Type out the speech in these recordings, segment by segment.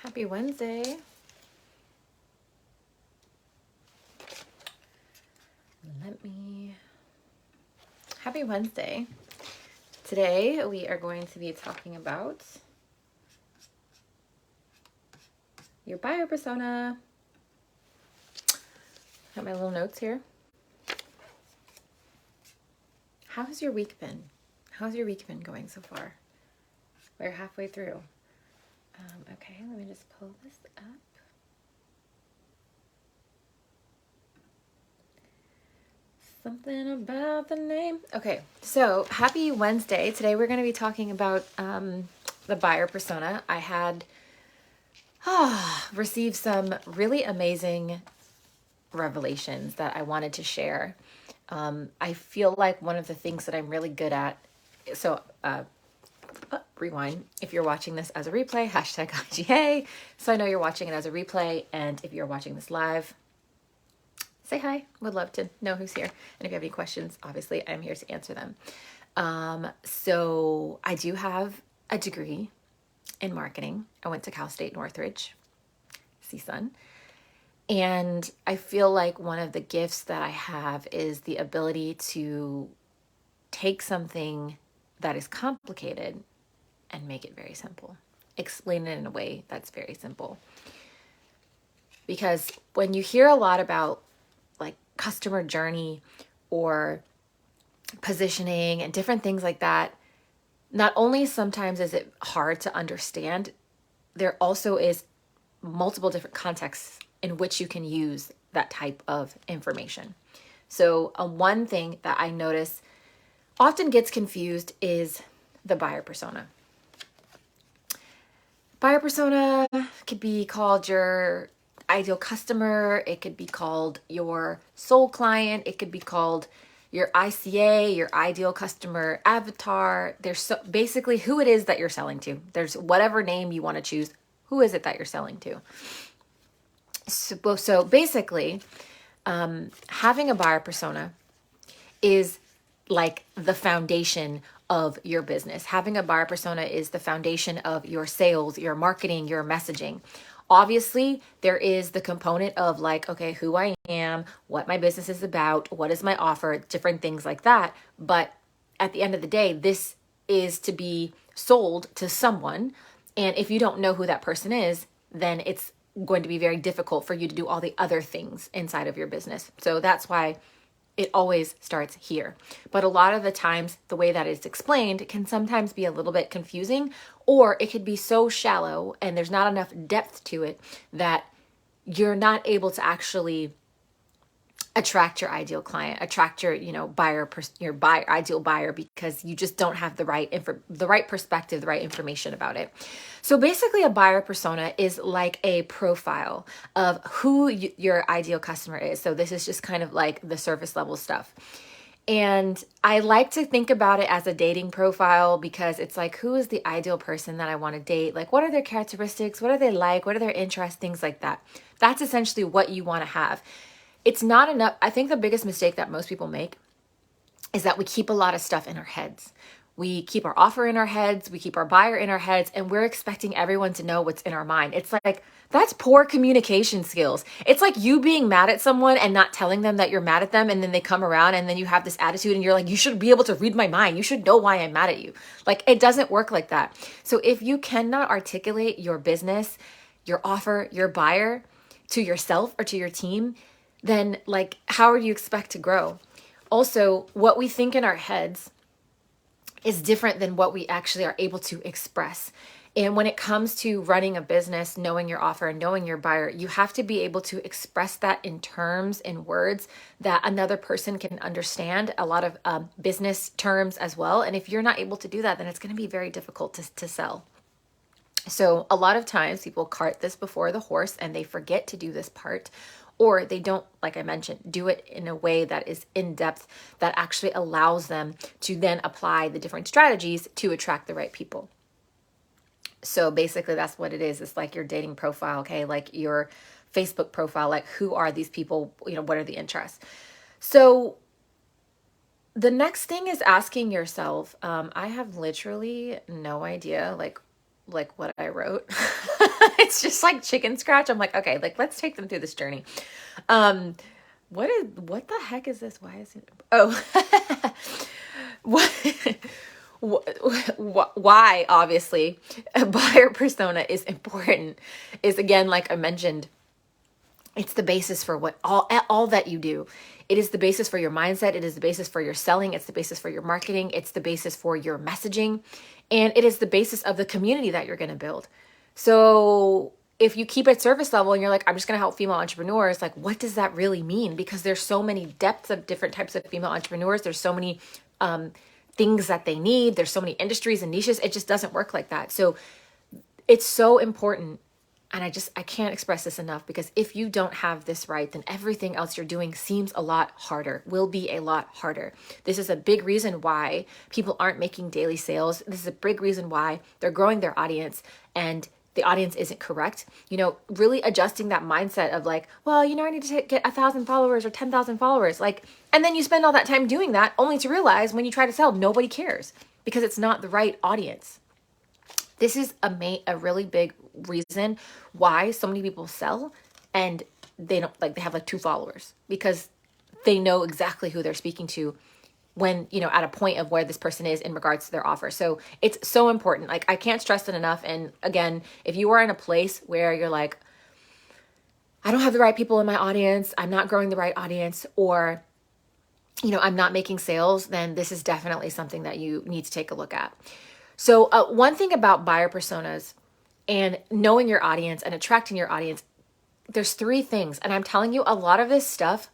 Happy Wednesday. Happy Wednesday. Today we are going to be talking about your buyer persona. Got my little notes here. How's your week been? How's your week been going so far? We're halfway through. Okay, let me just pull this up. Something about the name. Okay, so happy Wednesday. Today we're going to be talking about the buyer persona. I had received some really amazing revelations that I wanted to share. I feel like one of the things that I'm really good at, so rewind, if you're watching this as a replay, hashtag IGA, so I know you're watching it as a replay, and if you're watching this live, say hi. Would love to know who's here. And if you have any questions, obviously I'm here to answer them. So I do have a degree in marketing. I went to Cal State Northridge, CSUN. And I feel like one of the gifts that I have is the ability to take something that is complicated and make it very simple. Explain it in a way that's very simple. Because when you hear a lot about like customer journey or positioning and different things like that, not only sometimes is it hard to understand, there also is multiple different contexts in which you can use that type of information. So one thing that I notice often gets confused is the buyer persona. Buyer persona could be called your ideal customer. It could be called your soul client. It could be called your ICA, your ideal customer avatar. There's basically who it is that you're selling to. There's whatever name you want to choose. Who is it that you're selling to? So basically, having a buyer persona is like the foundation of your business. Having a buyer persona is the foundation of your sales, your marketing, your messaging. Obviously, there is the component of like, okay, who I am, what my business is about, what is my offer, different things like that. But at the end of the day, this is to be sold to someone. And if you don't know who that person is, then it's going to be very difficult for you to do all the other things inside of your business. So that's why it always starts here. But a lot of the times, the way that it's explained can sometimes be a little bit confusing, or it could be so shallow and there's not enough depth to it that you're not able to actually attract your ideal client, attract your, ideal buyer, because you just don't have the right perspective, the right information about it. So basically a buyer persona is like a profile of who your ideal customer is. So this is just kind of like the surface level stuff. And I like to think about it as a dating profile, because it's like, who is the ideal person that I want to date? Like, what are their characteristics? What are they like? What are their interests? Things like that. That's essentially what you want to have. It's not enough. I think the biggest mistake that most people make is that we keep a lot of stuff in our heads. We keep our offer in our heads, we keep our buyer in our heads, and we're expecting everyone to know what's in our mind. It's like, that's poor communication skills. It's like you being mad at someone and not telling them that you're mad at them, and then they come around and then you have this attitude and you're like, you should be able to read my mind. You should know why I'm mad at you. Like, it doesn't work like that. So if you cannot articulate your business, your offer, your buyer to yourself or to your team, then like, how do you expect to grow? Also, what we think in our heads is different than what we actually are able to express. And when it comes to running a business, knowing your offer and knowing your buyer, you have to be able to express that in terms, in words that another person can understand, a lot of business terms as well. And if you're not able to do that, then it's going to be very difficult to sell. So a lot of times people cart this before the horse and they forget to do this part, or they don't, like I mentioned, do it in a way that is in depth, that actually allows them to then apply the different strategies to attract the right people. So basically that's what it is. It's like your dating profile, okay? Like your Facebook profile, like who are these people? What are the interests? So the next thing is asking yourself, I have literally no idea, like like what I wrote. It's just like chicken scratch. I'm like, okay, like let's take them through this journey. What the heck is this? Why is it? Oh, why obviously a buyer persona is important is, again, like I mentioned, it's the basis for what all that you do. It is the basis for your mindset. It is the basis for your selling. It's the basis for your marketing. It's the basis for your messaging. And it is the basis of the community that you're going to build. So if you keep it surface level and you're like, I'm just going to help female entrepreneurs, like, what does that really mean? Because there's so many depths of different types of female entrepreneurs. There's so many things that they need. There's so many industries and niches. It just doesn't work like that. So it's so important. And I can't express this enough, because if you don't have this right, then everything else you're doing seems a lot harder, will be a lot harder. This is a big reason why people aren't making daily sales. This is a big reason why they're growing their audience and the audience isn't correct. Really adjusting that mindset of like, well, I need to get 1,000 followers or 10,000 followers. Like, and then you spend all that time doing that only to realize when you try to sell, nobody cares because it's not the right audience. This is a really big reason why so many people sell and they have like 2 followers, because they know exactly who they're speaking to when, at a point of where this person is in regards to their offer. So it's so important. Like, I can't stress it enough. And again, if you are in a place where you're like, I don't have the right people in my audience, I'm not growing the right audience, or, I'm not making sales, then this is definitely something that you need to take a look at. So one thing about buyer personas and knowing your audience and attracting your audience, there's 3 things. And I'm telling you, a lot of this stuff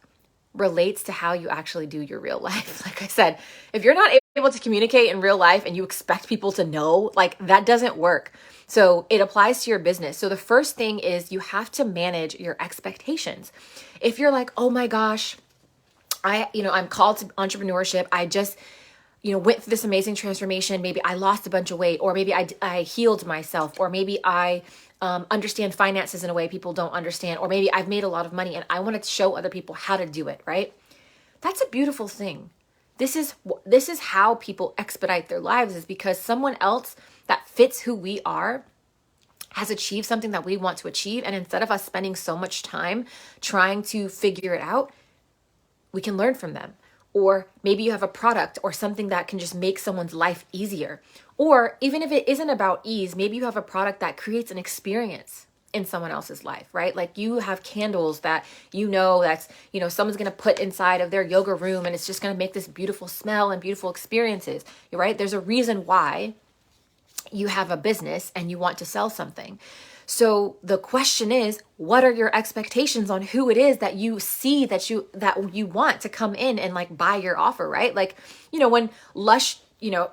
relates to how you actually do your real life. Like I said, if you're not able to communicate in real life and you expect people to know, like, that doesn't work. So it applies to your business. So the first thing is you have to manage your expectations. If you're like, oh my gosh, I'm called to entrepreneurship. I just went through this amazing transformation. Maybe I lost a bunch of weight, or maybe I healed myself, or maybe I understand finances in a way people don't understand, or maybe I've made a lot of money and I want to show other people how to do it, right? That's a beautiful thing. This is how people expedite their lives, is because someone else that fits who we are has achieved something that we want to achieve. And instead of us spending so much time trying to figure it out, we can learn from them. Or maybe you have a product or something that can just make someone's life easier. Or even if it isn't about ease, maybe you have a product that creates an experience in someone else's life, right? Like, you have candles that that's someone's going to put inside of their yoga room, and it's just going to make this beautiful smell and beautiful experiences, right? There's a reason why you have a business and you want to sell something. So the question is, what are your expectations on who it is that you see that you want to come in and like buy your offer, right? Like, when Lush,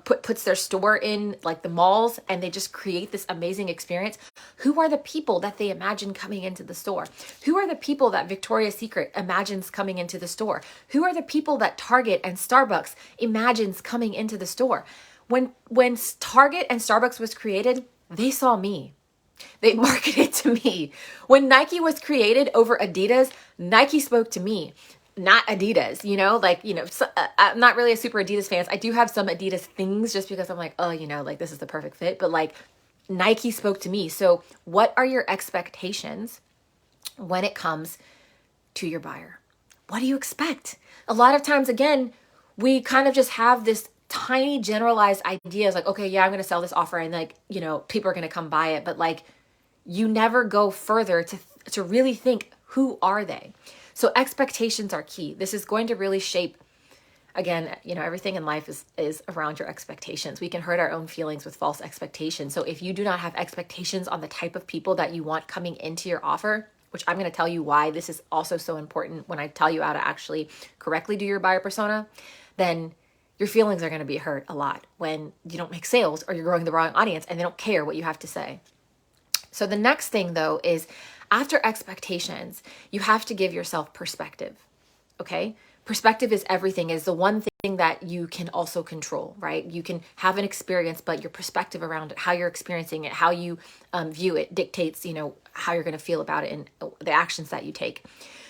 puts their store in like the malls and they just create this amazing experience, who are the people that they imagine coming into the store? Who are the people that Victoria's Secret imagines coming into the store? Who are the people that Target and Starbucks imagines coming into the store? When Target and Starbucks was created, they saw me. They marketed to me. When Nike was created over Adidas, Nike spoke to me, not Adidas, so, I'm not really a super Adidas fan. I do have some Adidas things just because I'm like, oh, like this is the perfect fit, but like Nike spoke to me. So what are your expectations when it comes to your buyer? What do you expect? A lot of times, again, we kind of just have this tiny generalized ideas like, okay, yeah, I'm going to sell this offer and like, people are going to come buy it. But like, you never go further to really think, who are they? So expectations are key. This is going to really shape, again, everything in life is around your expectations. We can hurt our own feelings with false expectations. So if you do not have expectations on the type of people that you want coming into your offer, which I'm going to tell you why this is also so important when I tell you how to actually correctly do your buyer persona, then your feelings are going to be hurt a lot when you don't make sales or you're growing the wrong audience and they don't care what you have to say. So the next thing, though, is after expectations, you have to give yourself perspective, okay? Perspective is everything, is the one thing that you can also control, right? You can have an experience, but your perspective around it, how you're experiencing it, how you view it dictates, how you're going to feel about it and the actions that you take.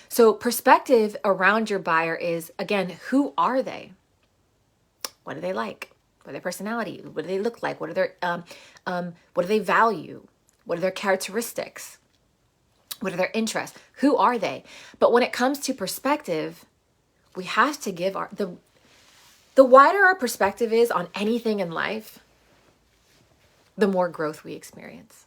So perspective around your buyer is, again, who are they? What do they like? What are their personality? What do they look like? What are their, what do they value? What are their characteristics? What are their interests? Who are they? But when it comes to perspective, we have to give the wider our perspective is on anything in life, the more growth we experience.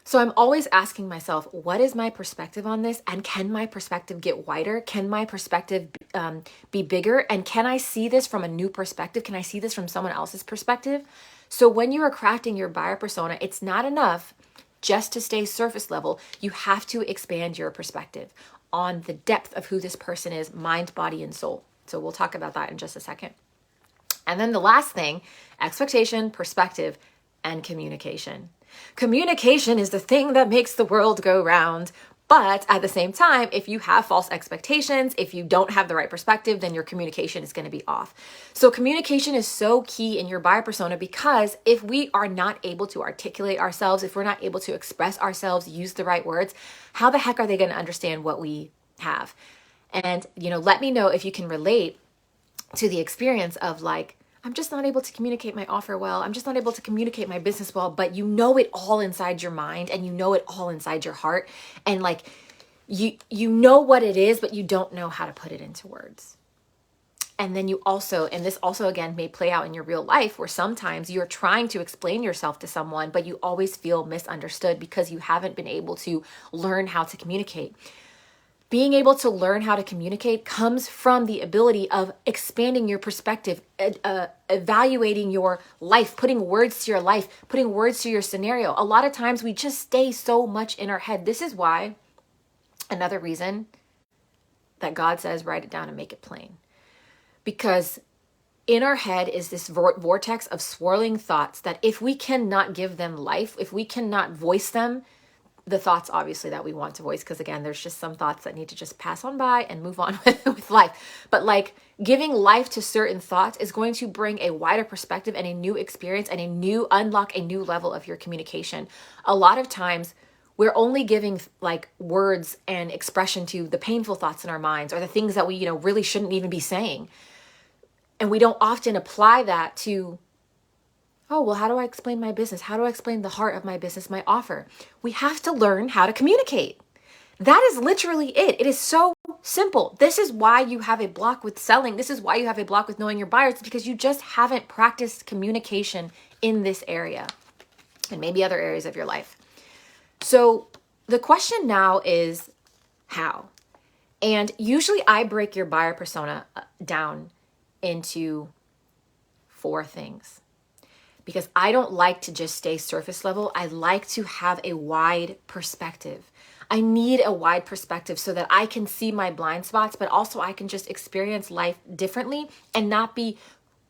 So I'm always asking myself, what is my perspective on this? And can my perspective get wider? Can my perspective be bigger? And can I see this from a new perspective? Can I see this from someone else's perspective? So when you are crafting your buyer persona, it's not enough just to stay surface level. You have to expand your perspective on the depth of who this person is, mind, body, and soul. So we'll talk about that in just a second. And then the last thing, expectation, perspective, and communication. Communication is the thing that makes the world go round. But at the same time, if you have false expectations, if you don't have the right perspective, then your communication is going to be off. So communication is so key in your buyer persona, because if we are not able to articulate ourselves, if we're not able to express ourselves, use the right words, how the heck are they going to understand what we have? And, let me know if you can relate to the experience of like, I'm just not able to communicate my offer well. I'm just not able to communicate my business well, but you know it all inside your mind and you know it all inside your heart. And like, you know what it is, but you don't know how to put it into words. And then you also, and this also again may play out in your real life, where sometimes you're trying to explain yourself to someone, but you always feel misunderstood because you haven't been able to learn how to communicate. Being able to learn how to communicate comes from the ability of expanding your perspective, evaluating your life, putting words to your life, putting words to your scenario. A lot of times we just stay so much in our head. This is why, another reason that God says, write it down and make it plain. Because in our head is this vortex of swirling thoughts that if we cannot give them life, if we cannot voice them, the thoughts obviously that we want to voice, because again, there's just some thoughts that need to just pass on by and move on with life. But like giving life to certain thoughts is going to bring a wider perspective and a new experience and unlock a new level of your communication. A lot of times we're only giving like words and expression to the painful thoughts in our minds, or the things that we, really shouldn't even be saying. And we don't often apply that to, oh, well, how do I explain my business? How do I explain the heart of my business, my offer? We have to learn how to communicate. That is literally it. It is so simple. This is why you have a block with selling. This is why you have a block with knowing your buyers. It's because you just haven't practiced communication in this area and maybe other areas of your life. So the question now is how? And usually I break your buyer persona down into 4 things. Because I don't like to just stay surface level. I like to have a wide perspective. I need a wide perspective so that I can see my blind spots, but also I can just experience life differently and not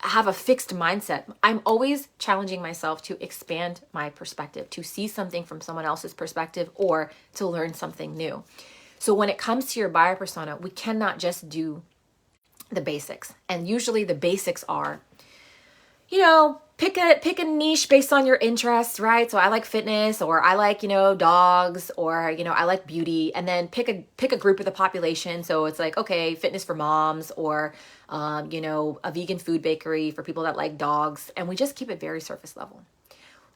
have a fixed mindset. I'm always challenging myself to expand my perspective, to see something from someone else's perspective, or to learn something new. So when it comes to your buyer persona, we cannot just do the basics. And usually the basics are, pick a niche based on your interests, right? So I like fitness, or I like, dogs, or, I like beauty, and then pick a group of the population. So it's like, okay, fitness for moms, or, a vegan food bakery for people that like dogs. And we just keep it very surface level.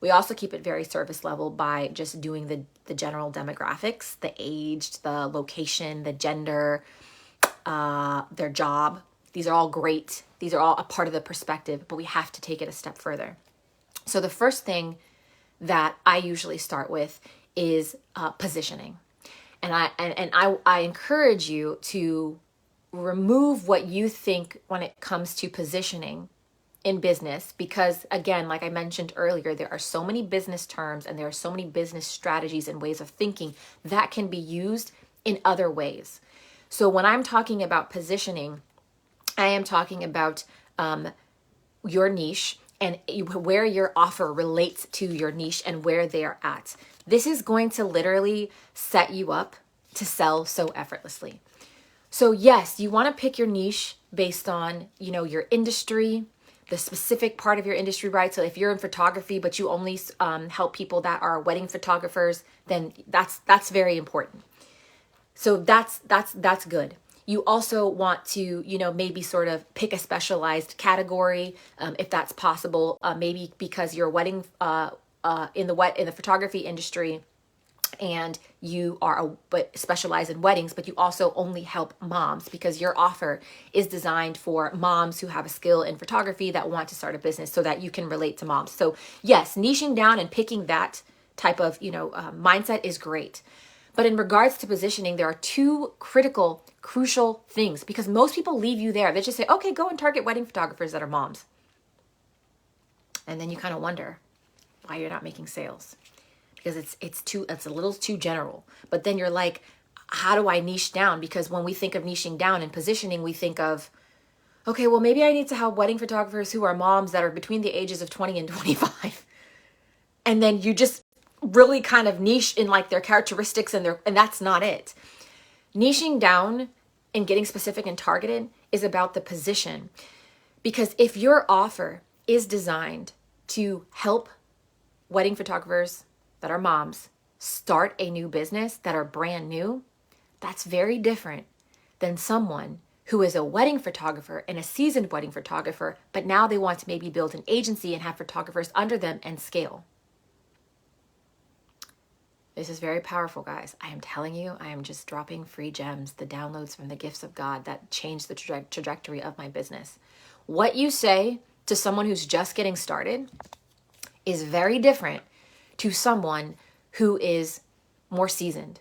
We also keep it very surface level by just doing the general demographics, the age, the location, the gender, their job. These are all great. These are all a part of the perspective, but we have to take it a step further. So the first thing that I usually start with is positioning. And I encourage you to remove what you think when it comes to positioning in business, because again, like I mentioned earlier, there are so many business terms and there are so many business strategies and ways of thinking that can be used in other ways. So when I'm talking about positioning, I am talking about your niche and where your offer relates to your niche and where they are at. This is going to literally set you up to sell so effortlessly. So yes, you want to pick your niche based on, your industry, the specific part of your industry, right? So if you're in photography, but you only help people that are wedding photographers, then that's very important. So that's good. You also want to, maybe sort of pick a specialized category, if that's possible. Maybe because you're a wedding in the photography industry, and you are but specialize in weddings, but you also only help moms because your offer is designed for moms who have a skill in photography that want to start a business so that you can relate to moms. So yes, niching down and picking that type of mindset is great. But in regards to positioning, there are two crucial things, because most people leave you there. They just say, okay, go and target wedding photographers that are moms. And then you kind of wonder why you're not making sales, because it's a little too general. But then you're like, how do I niche down? Because when we think of niching down and positioning, we think of, okay, well, maybe I need to help wedding photographers who are moms that are between the ages of 20 and 25. And then you just really kind of niche in like their characteristics and that's not it. Niching down and getting specific and targeted is about the position. Because if your offer is designed to help wedding photographers that are moms start a new business, that are brand new, that's very different than someone who is a wedding photographer and a seasoned wedding photographer, but now they want to maybe build an agency and have photographers under them and scale. This is very powerful, guys. I am telling you, I am just dropping free gems, the downloads from the gifts of God that changed the trajectory of my business. What you say to someone who's just getting started is very different to someone who is more seasoned.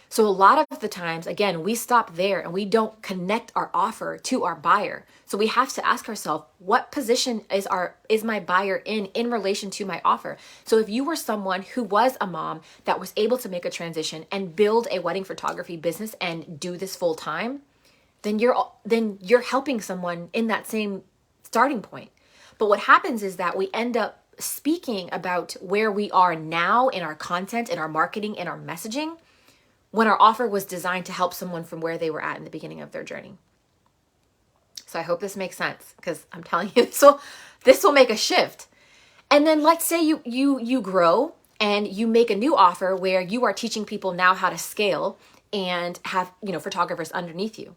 So a lot of the times, again, we stop there and we don't connect our offer to our buyer. So we have to ask ourselves, what position is my buyer in relation to my offer? So if you were someone who was a mom that was able to make a transition and build a wedding photography business and do this full time, then you're helping someone in that same starting point. But what happens is that we end up speaking about where we are now in our content, in our marketing, in our messaging, when our offer was designed to help someone from where they were at in the beginning of their journey. So I hope this makes sense, because I'm telling you, this will make a shift. And then let's say you grow and you make a new offer where you are teaching people now how to scale and have, photographers underneath you.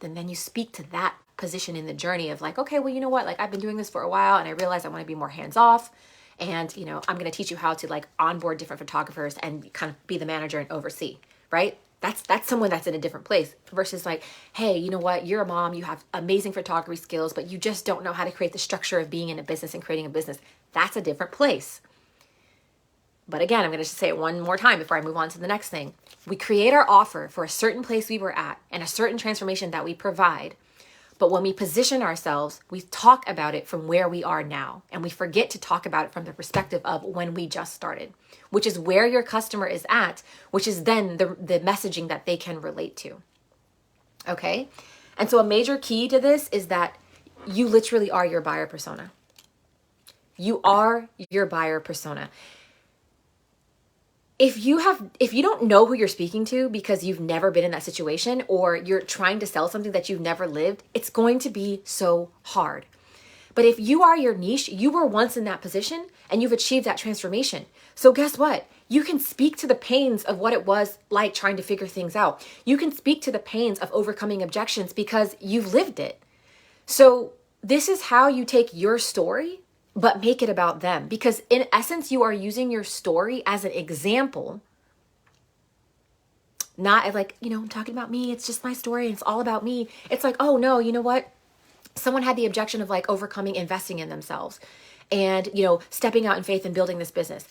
Then you speak to that position in the journey of like, okay, well, you know what? Like, I've been doing this for a while and I realize I want to be more hands-off. And, I'm going to teach you how to like onboard different photographers and kind of be the manager and oversee, right? That's someone that's in a different place versus like, hey, you know what? You're a mom, you have amazing photography skills, but you just don't know how to create the structure of being in a business and creating a business. That's a different place. But again, I'm going to just say it one more time before I move on to the next thing. We create our offer for a certain place we were at and a certain transformation that we provide. But when we position ourselves, we talk about it from where we are now. And we forget to talk about it from the perspective of when we just started, which is where your customer is at, which is then the messaging that they can relate to. Okay? And so a major key to this is that you literally are your buyer persona. You are your buyer persona. If you don't know who you're speaking to because you've never been in that situation, or you're trying to sell something that you've never lived, it's going to be so hard. But if you are your niche, you were once in that position and you've achieved that transformation. So guess what? You can speak to the pains of what it was like trying to figure things out. You can speak to the pains of overcoming objections because you've lived it. So this is how you take your story but make it about them. Because in essence, you are using your story as an example, not like, I'm talking about me. It's just my story and it's all about me. It's like, oh no, you know what? Someone had the objection of like overcoming investing in themselves and, stepping out in faith and building this business.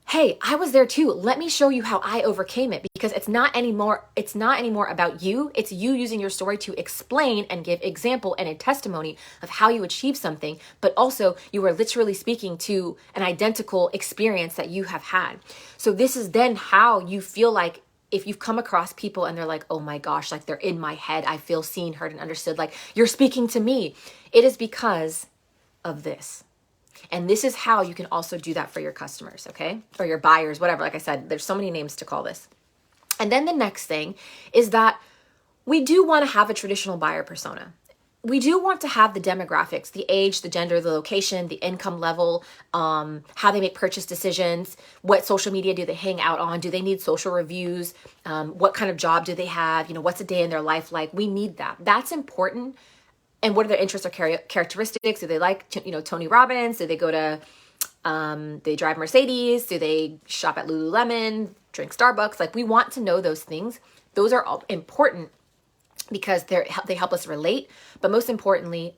Hey, I was there too. Let me show you how I overcame it, because it's not anymore about you. It's you using your story to explain and give example and a testimony of how you achieved something, but also you are literally speaking to an identical experience that you have had. So this is then how you feel like if you've come across people and they're like, oh my gosh, like they're in my head. I feel seen, heard, and understood. Like you're speaking to me. It is because of this. And this is how you can also do that for your customers, okay? Or your buyers, whatever. Like I said, there's so many names to call this. And then the next thing is that we do want to have a traditional buyer persona. we do want to have the demographics, the age, the gender, the location, the income level, how they make purchase decisions, what social media do they hang out on, do they need social reviews, what kind of job do they have, what's a day in their life like. We need that. That's important. And what are their interests or characteristics? Do they like, Tony Robbins? Do they go to, they drive Mercedes? Do they shop at Lululemon, drink Starbucks? Like, we want to know those things. Those are all important because they help us relate, but most importantly,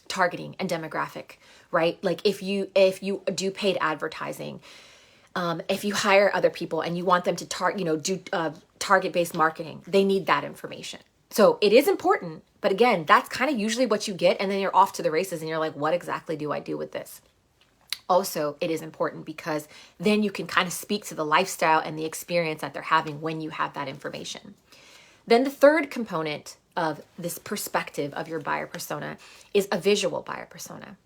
targeting and demographic, right? Like if you do paid advertising, if you hire other people and you want them to do target-based marketing, they need that information. So it is important, but again, that's kind of usually what you get, and then you're off to the races and you're like, what exactly do I do with this? Also, it is important because then you can kind of speak to the lifestyle and the experience that they're having when you have that information. Then the third component of this perspective of your buyer persona is a visual buyer persona.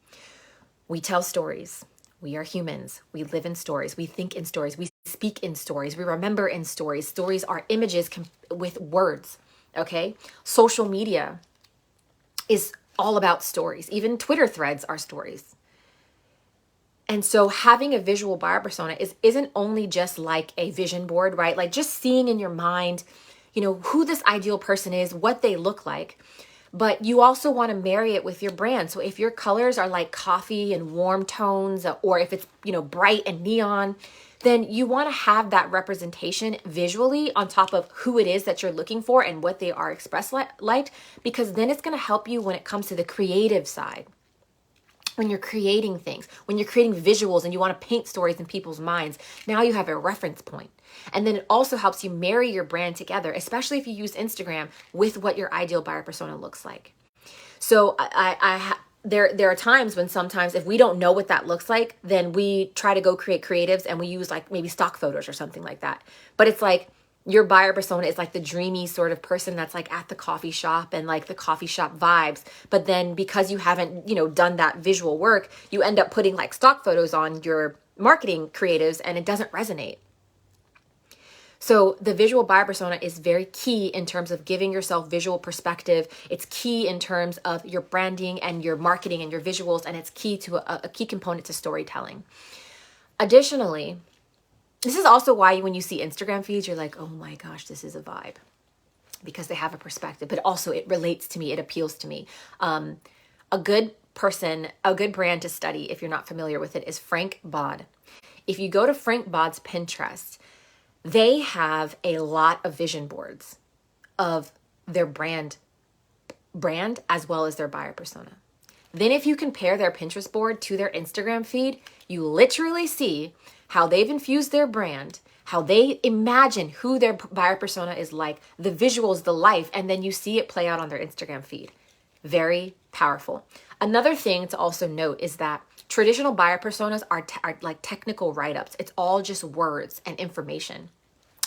We tell stories. We are humans. We live in stories. We think in stories. We speak in stories. We remember in stories. Stories are images with words, okay? Social media is all about stories. Even Twitter threads are stories. And so having a visual buyer persona isn't only just like a vision board, right? Like just seeing in your mind, who this ideal person is, what they look like, but you also want to marry it with your brand. So if your colors are like coffee and warm tones, or if it's, bright and neon, then you want to have that representation visually on top of who it is that you're looking for and what they are expressed like, because then it's going to help you when it comes to the creative side. When you're creating things, when you're creating visuals and you want to paint stories in people's minds, now you have a reference point. And then it also helps you marry your brand together, especially if you use Instagram, with what your ideal buyer persona looks like. So there are times when sometimes if we don't know what that looks like, then we try to go create creatives and we use like maybe stock photos or something like that. But it's like, your buyer persona is like the dreamy sort of person that's like at the coffee shop and like the coffee shop vibes. But then because you haven't, done that visual work, you end up putting like stock photos on your marketing creatives and it doesn't resonate. So the visual buyer persona is very key in terms of giving yourself visual perspective. It's key in terms of your branding and your marketing and your visuals, and it's key to a key component to storytelling. Additionally, this is also why when you see Instagram feeds, you're like, oh my gosh, this is a vibe, because they have a perspective, but also it relates to me. It appeals to me. A good brand to study, if you're not familiar with it, is Frank Bod. If you go to Frank Bod's Pinterest, they have a lot of vision boards of their brand as well as their buyer persona. Then if you compare their Pinterest board to their Instagram feed, you literally see how they've infused their brand, how they imagine who their buyer persona is like, the visuals, the life, and then you see it play out on their Instagram feed. Very powerful. Another thing to also note is that traditional buyer personas are like technical write-ups. It's all just words and information.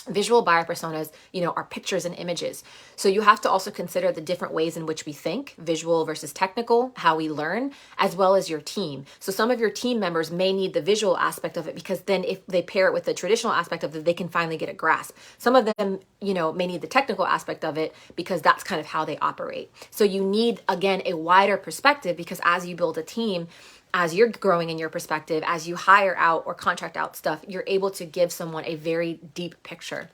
Visual buyer personas, are pictures and images. So you have to also consider the different ways in which we think, visual versus technical, how we learn, as well as your team. So some of your team members may need the visual aspect of it because then if they pair it with the traditional aspect of it, they can finally get a grasp. Some of them, may need the technical aspect of it because that's kind of how they operate. So you need, again, a wider perspective because as you build a team, as you're growing in your perspective, as you hire out or contract out stuff, you're able to give someone a very deep picture.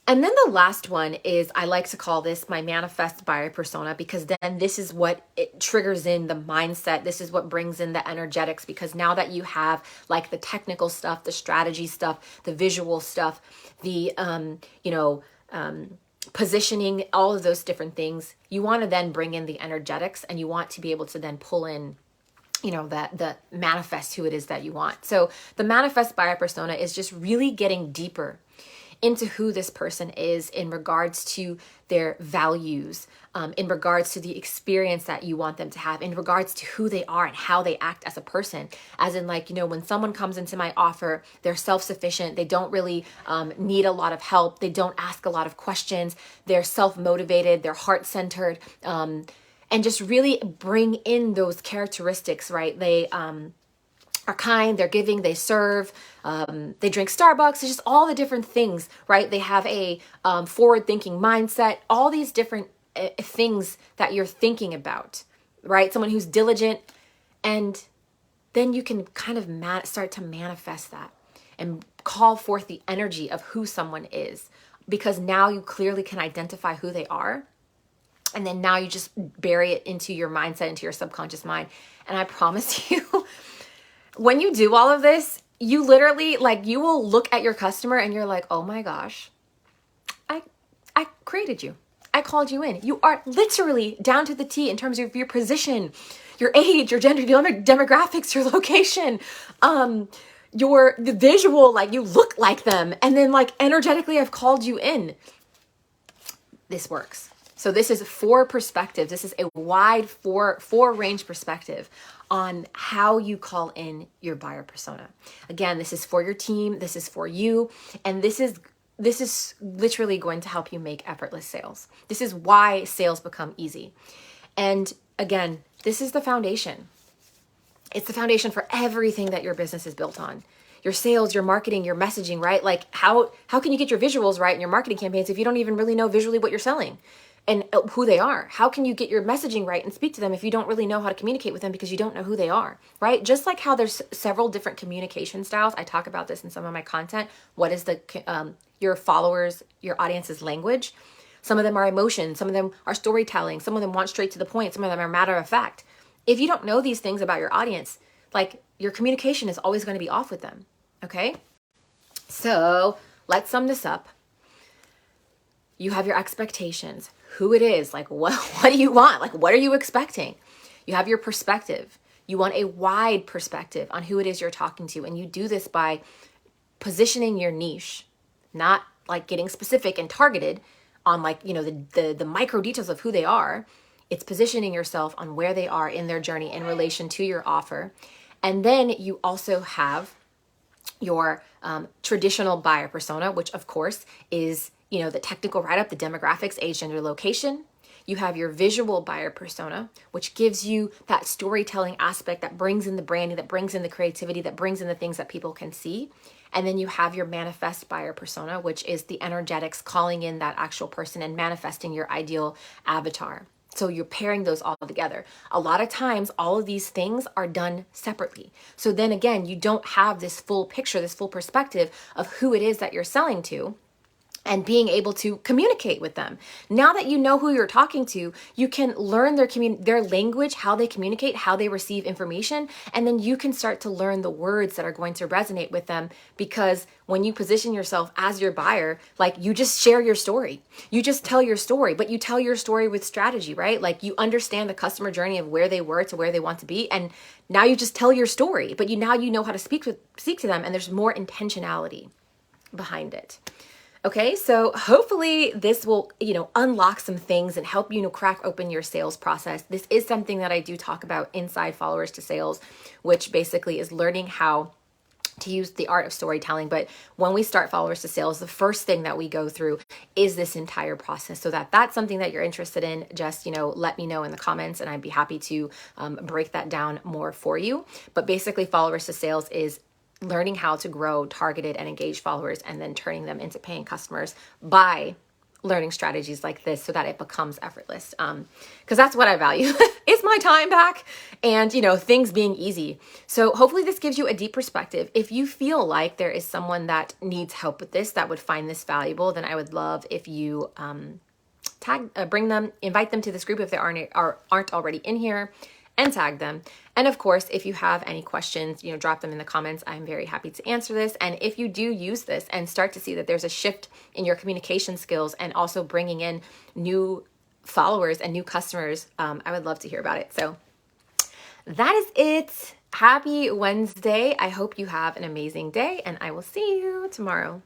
And then the last one is, I like to call this my manifest buyer persona, because then this is what it triggers in the mindset. This is what brings in the energetics, because now that you have like the technical stuff, the strategy stuff, the visual stuff, the, positioning, all of those different things, you want to then bring in the energetics and you want to be able to then pull in that the manifest who it is that you want. So the manifest buyer persona is just really getting deeper into who this person is in regards to their values, in regards to the experience that you want them to have, in regards to who they are and how they act as a person. As in when someone comes into my offer, they're self-sufficient. They don't really need a lot of help. They don't ask a lot of questions. They're self-motivated. They're heart-centered. And just really bring in those characteristics, right? They are kind, they're giving, they serve, they drink Starbucks. It's just all the different things, right? They have a forward-thinking mindset, all these different things that you're thinking about, right? Someone who's diligent, and then you can kind of start to manifest that and call forth the energy of who someone is, because now you clearly can identify who they are. And then now you just bury it into your mindset, into your subconscious mind. And I promise you, when you do all of this, you literally, like, you will look at your customer and you're like, oh my gosh, I created you. I called you in. You are literally down to the T in terms of your position, your age, your gender, demographics, your location, the visual, like you look like them. And then like energetically, I've called you in. This works. So this is 4 perspectives. This is a wide four range perspective on how you call in your buyer persona. Again, this is for your team. This is for you. And this is literally going to help you make effortless sales. This is why sales become easy. And again, this is the foundation. It's the foundation for everything that your business is built on. Your sales, your marketing, your messaging, right? Like how can you get your visuals right in your marketing campaigns if you don't even really know visually what you're selling and who they are? How can you get your messaging right and speak to them if you don't really know how to communicate with them because you don't know who they are, right? Just like how there's several different communication styles. I talk about this in some of my content. What is your followers, your audience's language? Some of them are emotion. Some of them are storytelling. Some of them want straight to the point. Some of them are matter of fact. If you don't know these things about your audience, like your communication is always going to be off with them. Okay? So let's sum this up. You have your expectations, who it is, like what do you want? Like what are you expecting? You have your perspective. You want a wide perspective on who it is you're talking to. And you do this by positioning your niche, not like getting specific and targeted on like, the micro details of who they are. It's positioning yourself on where they are in their journey in relation to your offer. And then you also have your traditional buyer persona, which of course is, the technical write-up, the demographics, age, gender, location. You have your visual buyer persona, which gives you that storytelling aspect that brings in the branding, that brings in the creativity, that brings in the things that people can see. And then you have your manifest buyer persona, which is the energetics, calling in that actual person and manifesting your ideal avatar. So you're pairing those all together. A lot of times, all of these things are done separately. So then again, you don't have this full picture, this full perspective of who it is that you're selling to and being able to communicate with them. Now that you know who you're talking to, you can learn their language, how they communicate, how they receive information, and then you can start to learn the words that are going to resonate with them, because when you position yourself as your buyer, like you just share your story. You just tell your story, but you tell your story with strategy, right? Like you understand the customer journey of where they were to where they want to be, and now you just tell your story, but now you know how to speak to them, and there's more intentionality behind it. Okay, so hopefully this will, unlock some things and help you crack open your sales process. This is something that I do talk about inside Followers to Sales, which basically is learning how to use the art of storytelling. But when we start Followers to Sales, the first thing that we go through is this entire process. So that's something that you're interested in, just, let me know in the comments and I'd be happy to break that down more for you. But basically Followers to Sales is learning how to grow targeted and engaged followers and then turning them into paying customers by learning strategies like this so that it becomes effortless. Because that's what I value. It's my time back and, things being easy. So hopefully this gives you a deep perspective. If you feel like there is someone that needs help with this, that would find this valuable, then I would love if you invite them to this group if they aren't already in here, and tag them. And of course, if you have any questions, drop them in the comments. I'm very happy to answer this. And if you do use this and start to see that there's a shift in your communication skills and also bringing in new followers and new customers, I would love to hear about it. So that is it. Happy Wednesday. I hope you have an amazing day and I will see you tomorrow.